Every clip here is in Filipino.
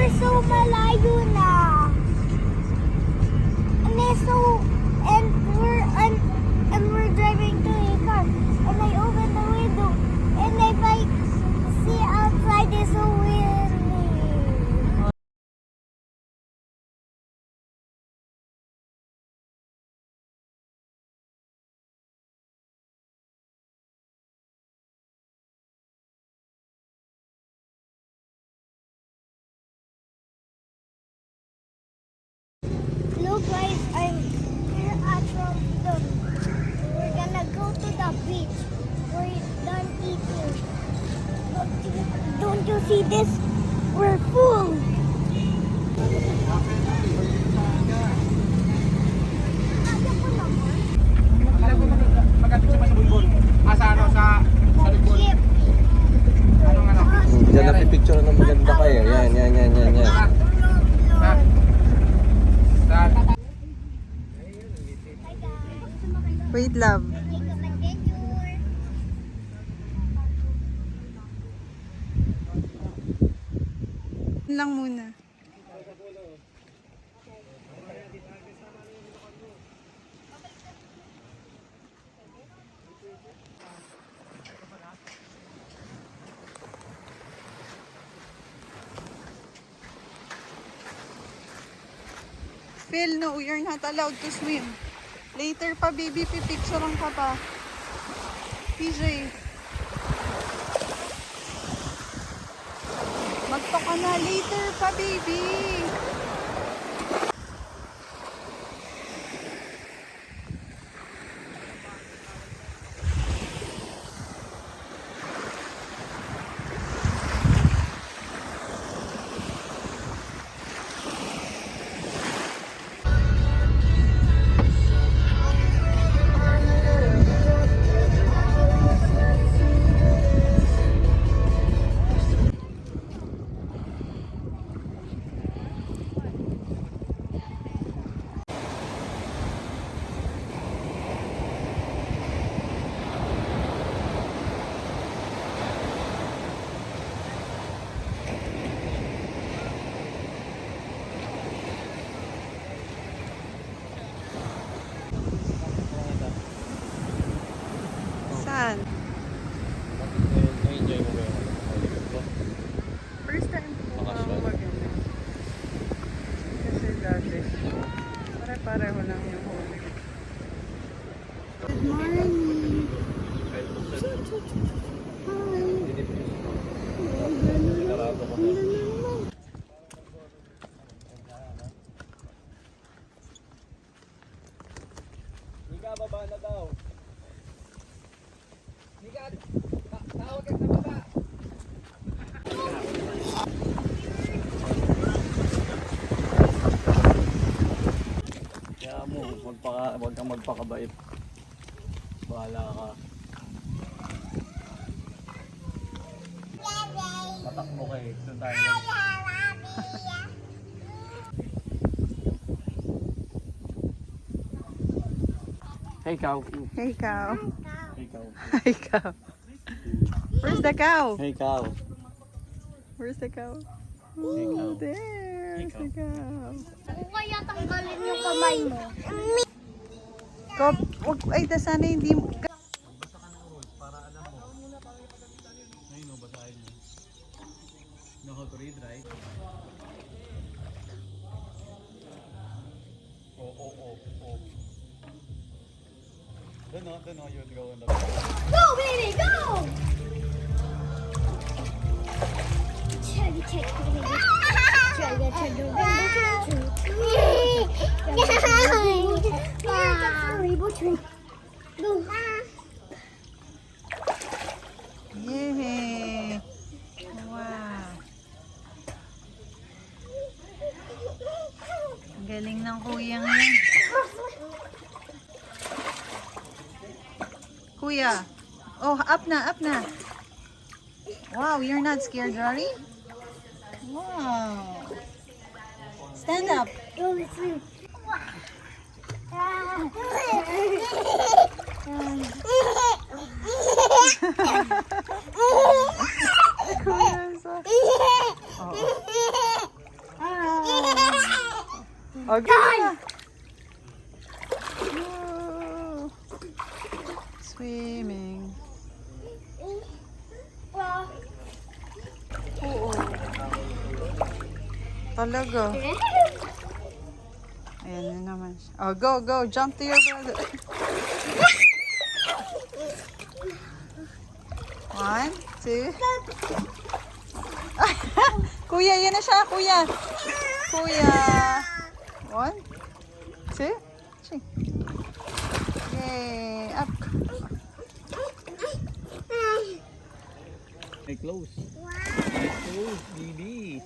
we're so malayo na. And it's so, and we're driving to a car. And I open the window. And if I see outside, it's so windy. Look guys, I'm here at Rompton. We're gonna go to the beach. We're done eating. Don't you see this? We're full. Ship. Diyan napipicture ng maganda kayo. Yan. Wait, love. Yun lang muna. Phil, no, you're not allowed to swim. Later pa, baby, pipicturean ka pa. PJ. Magto ka na. Later pa, baby. Saan? Na-enjoy mo ba yung First time ko Bakasyon. maganda. Kasi dati, pare-pareho lang yung huli. Good morning. Nika, baba na daw. Nika, tawag ka sa baba. Kaya mo, huwag kang magpakabait. Bahala ka. Matakbo kayo. Doon tayo. Hey, cow. Hey, cow. Hey, cow. Hey, cow. Where's the cow? Hey, cow. Where's the cow? Hey, cow. Oh, there's the cow. Kung kaya tanggalin yung kamay mo. Kop, ay, sana hindi mo. Basta ka ng rules para alam mo. Ngayon o, basahin mo. Know how to read, right? Oh. Doon o, you would go on the back. Go, baby, go! Chugga, chugga, chugga. Chugga, chugga, rainbow tree. Go. Yay! Wow! Ang galing ng kuyang yan. Kuya. Oh, up na. Wow, you're not scared, Rory? Wow. Stand up. Go, let's swim. Kuya, so... Oh. Okay na. Whoa. Swimming. Wow. Oo. Talaga. Ayan na naman siya. Oh, go, go. Jump to your brother. 1, 2. Kuya, yan na siya. Kuya. Kuya. 1, 2, 3. Yay. Up. Ay, close. Nice close, baby.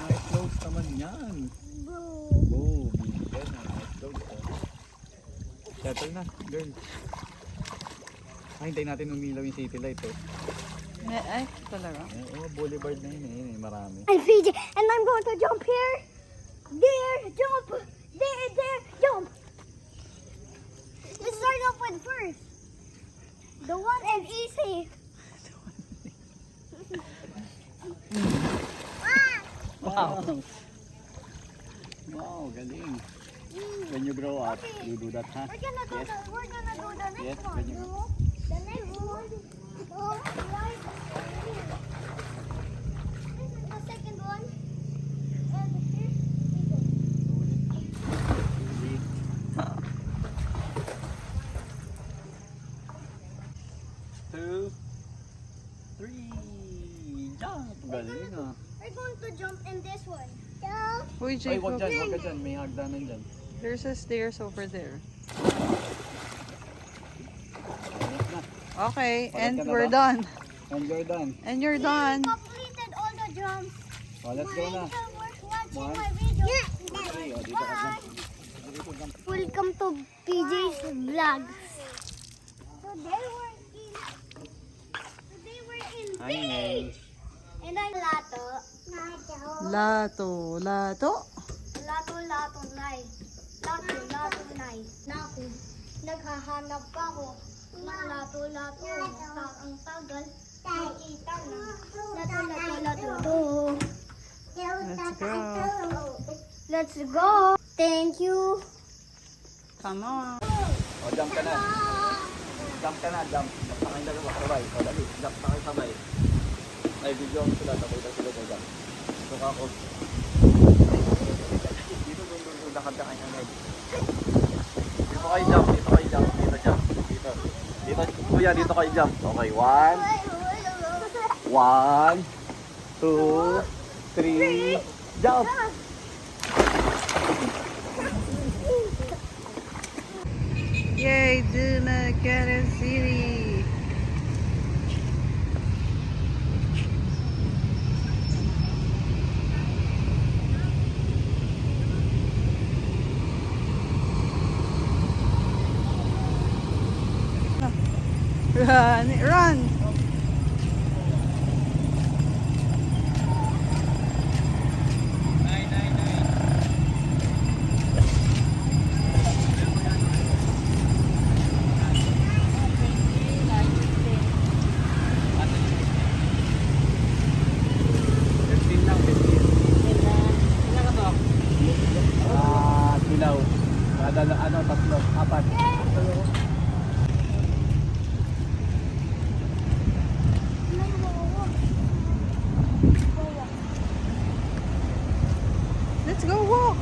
Nice close naman yan. Oh, baby ka na. Nice close. Settle na, girl. Hintayin natin umilaw yung city light eh. Ay, talaga. Oo, boulevard na yun eh. Marami. I'm PJ, and I'm going to jump here. There, jump. There, jump. Let's start off with first. The one and easy. Wow. Wow, galing. When you grow up, you do that, huh? We're gonna do the next Yes, one. when you grow The next one. Oh, right here. This is the second one. And here we go. Two, three, jump! Galing ah. We're going to jump in this one. Jump. Uy, Ay, wag Jacob. dyan, wag ka dyan. May hagdanan dyan. There's a stairs over there. Okay, Pagod and ka na we're ba? done. And you're done. And you're done. We completed all the jumps. Oh, let's go na. Watching One. my video. Okay, oh, dito ka dyan. Welcome to PJ's vlog. Today we're in Hi, Neng. beach. And I'm Lato. Lato, lato. Lato, nay. Lato, nay. Naku. Naghahanap pa ako ng lato. Ang tagal. Nakita na. Lato. Let's go. Let's go. Thank you. Come on. Oh, jump ka na. Jump ka na, jump. Jump sa kayong dalawa, sabay. O, dali. Jump sa kayo sabay. Ay, video ako sila. Sabay na sila. Jump. Ito ka ako. Dito, doon. Lakad ka kayong agad. Dito kayo jump. Dito kayo jump. Dito jump. Dito. Dito. Kuya, dito kayo jump. Okay, 1, 2, 3, jump! Yay, Dumaguete City. Run, run. Dilaw. Ano, tatlo, apat. Let's go walk.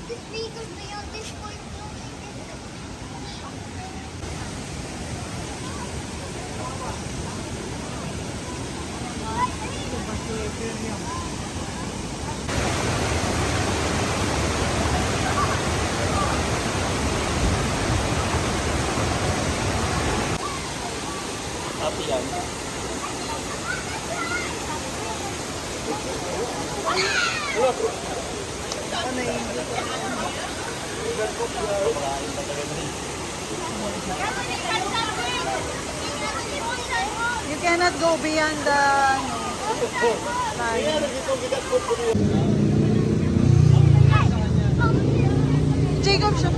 This vehicle beyond this point. Happy yan. You cannot go beyond the line. Jacob siya.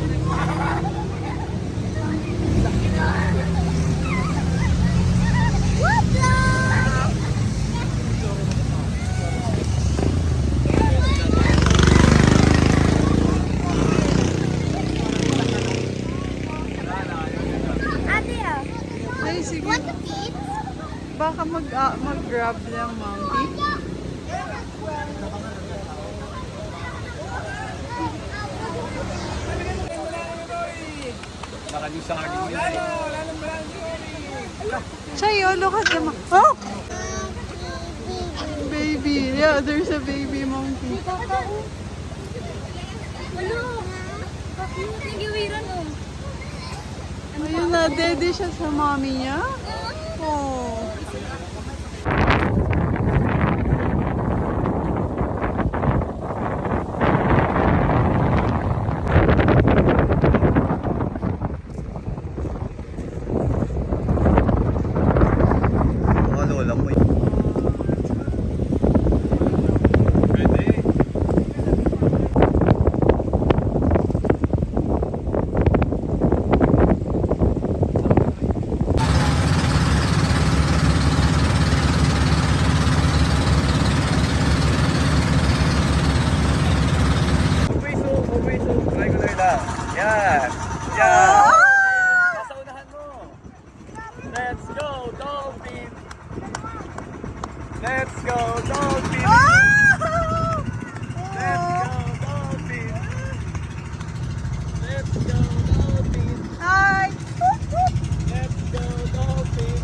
Ate, Ay, sige. want to eat? Baka mag-grab lang, monkey. Nakalis sa akin yun. Chayo, look at them. Oh! Baby. Yeah, there's a baby monkey. Ayun na, daddy siya sa mommy niya. Oh. Mga lola mo eh. Pwede. Uwiso. Regular lang. Yan. Yan. Nasa unahan mo. Let's go, Dolphin! Let's go, Dolphin! Let's go, Dolphin! Let's go, Dolphin! Hi! Let's go, Dolphin!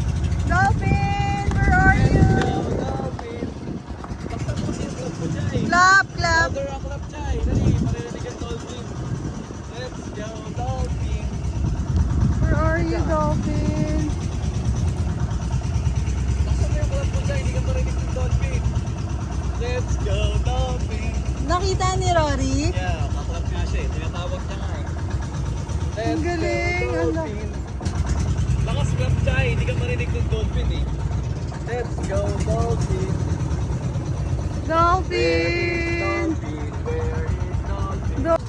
Dolphin, where are Let's you? go, Dolphin! Basta mo siya clap mo, Jai! Clap, clap. Louder ang clap, Jai! Dali, maririnig ang Dolphin! Let's go, Dolphin! Where are you, Dolphin? Basta mo yung clap mo, Jai! Hindi ka marinig ng Dolphin! Let's go, Dolphin! Nakita ni Rory? Yeah, kaklap nga siya eh. Tinatawag niya nga eh. Ang galing, go, ano? Dolphin! Lakas clap, Jai! Hindi ka marinig ng Dolphin eh. Let's go, Dolphin! Dolphin! Dolphin, where is Dolphin? Do-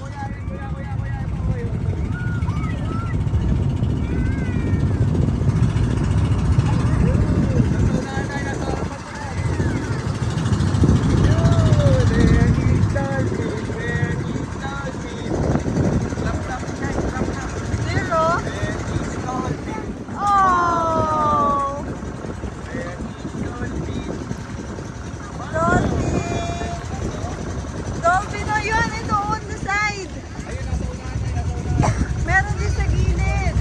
Kuya, ito. Nasa unahan tayo, nasa harapan mo na. Yo, there is Dolphin, where is Dolphin? Clap, Jai, clap. Zero? Where is Dolphin? Oh! Where is Dolphin? Dolphin! Dolphin, oh yun, ito on the side. Ayun, nasa unahan tayo, nasa unahan. Meron din sa gilid.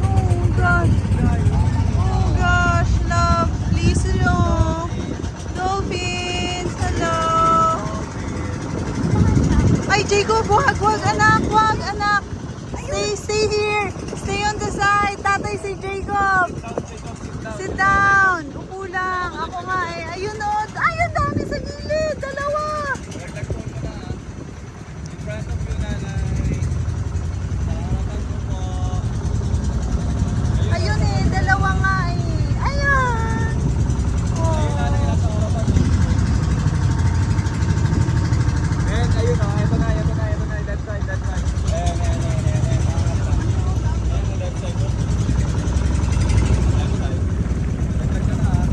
Oh gosh. Oh gosh, love. Please, no. Dolphins, hello. Ay, Jacob, wag, anak. Stay here. Stay on the side. Tatay si Jacob. Sit down. Upo lang. Ako nga eh. Ayun o. Ayun, dami sa gilid. Dalawa. Nagtagpon mo na. In front of you, nanay. Sa harapan mo po. Ayun eh. Dalawa nga eh. Ayan. Ayun, nanay, Oh. nasa harapan mo. And ayun o, ito na, left side. Ayan. Ayan, left side mo. Left side. Nagtag ka na ah.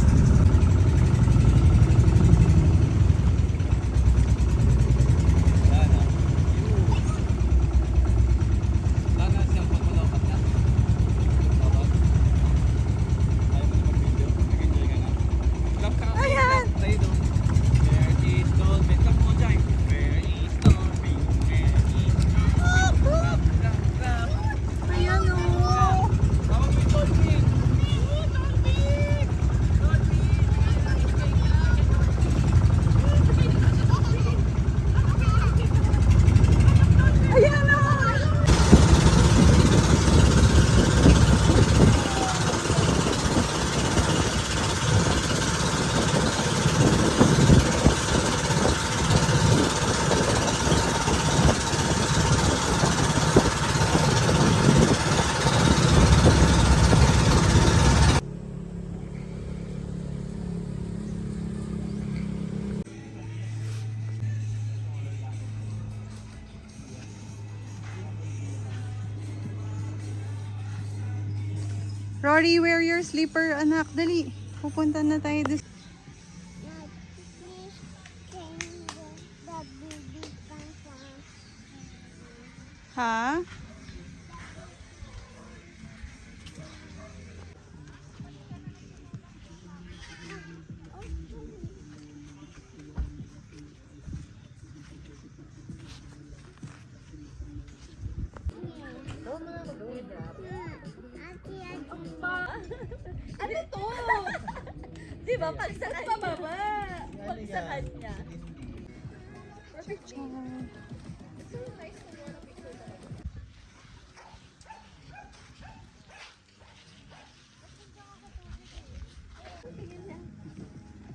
Rory, wear your slipper, anak. Dali. Pupunta na tayo doon. Like, please change the baby pants. Ha? Ano to? Di ba? Pagsakan pababa. Pagsakan niya. Perfect.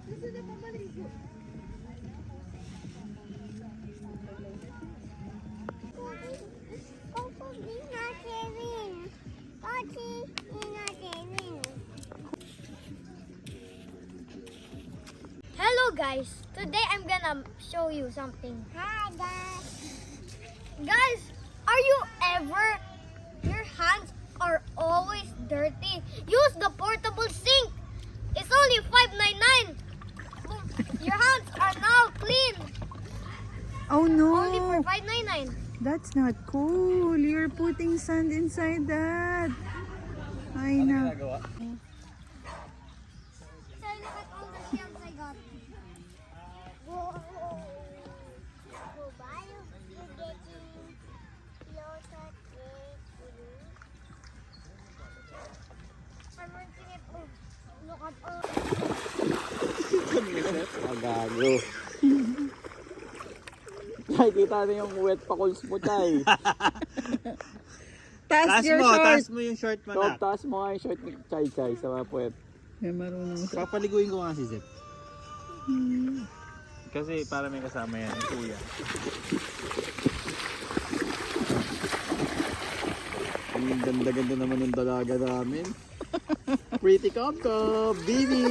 Gusto na pa maligo. Hello guys, today I'm gonna show you something. Hi guys. Guys, are you ever, your hands are always dirty? Use the portable sink. It's only $5.99. Your hands are now clean. Oh Only for no. $5.99. That's not cool. You're putting sand inside that. Ay Ano na. ginagawa? So look at all the shells I got. Whoa. You're getting lots of I'm rinsing it. Oh, look at all. Magago. Chay, kita na yung wet pakuls mo, Chay. Taas your short. Taas mo yung short mo na. Taas mo nga yung short ni Chay sa mga puwet. May marunong sa... Papaliguin ko nga si Zep. Kasi para may kasama yan, yung kuya. Ang ganda-ganda naman ng dalaga namin. Pretty Cop Cop, baby!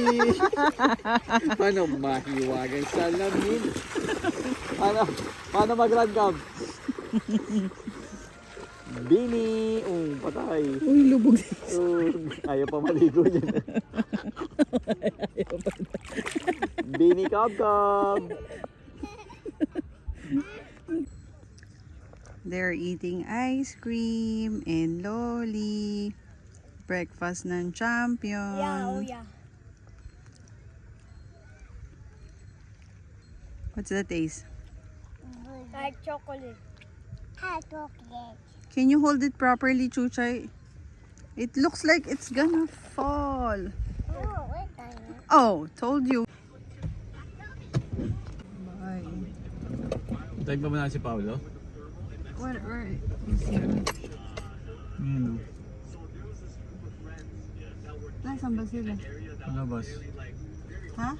Paano mahiwagan sa lamin? Paano mag-run cam? Bini! Patay. Uy, lubog. Ayaw pa maligo dyan. Bini Cub Cub! They're eating ice cream and lolly. Breakfast ng champion. Yeah, oh yeah. What's the taste? Like chocolate. Hot chocolate. Can you hold it properly, Chuchay? It looks like it's gonna fall. Oh, wait a minute. Oh, told you. Bye. Tag pa ba na si Paolo? Where Nasaan ba sila? Ano, boss? Ha?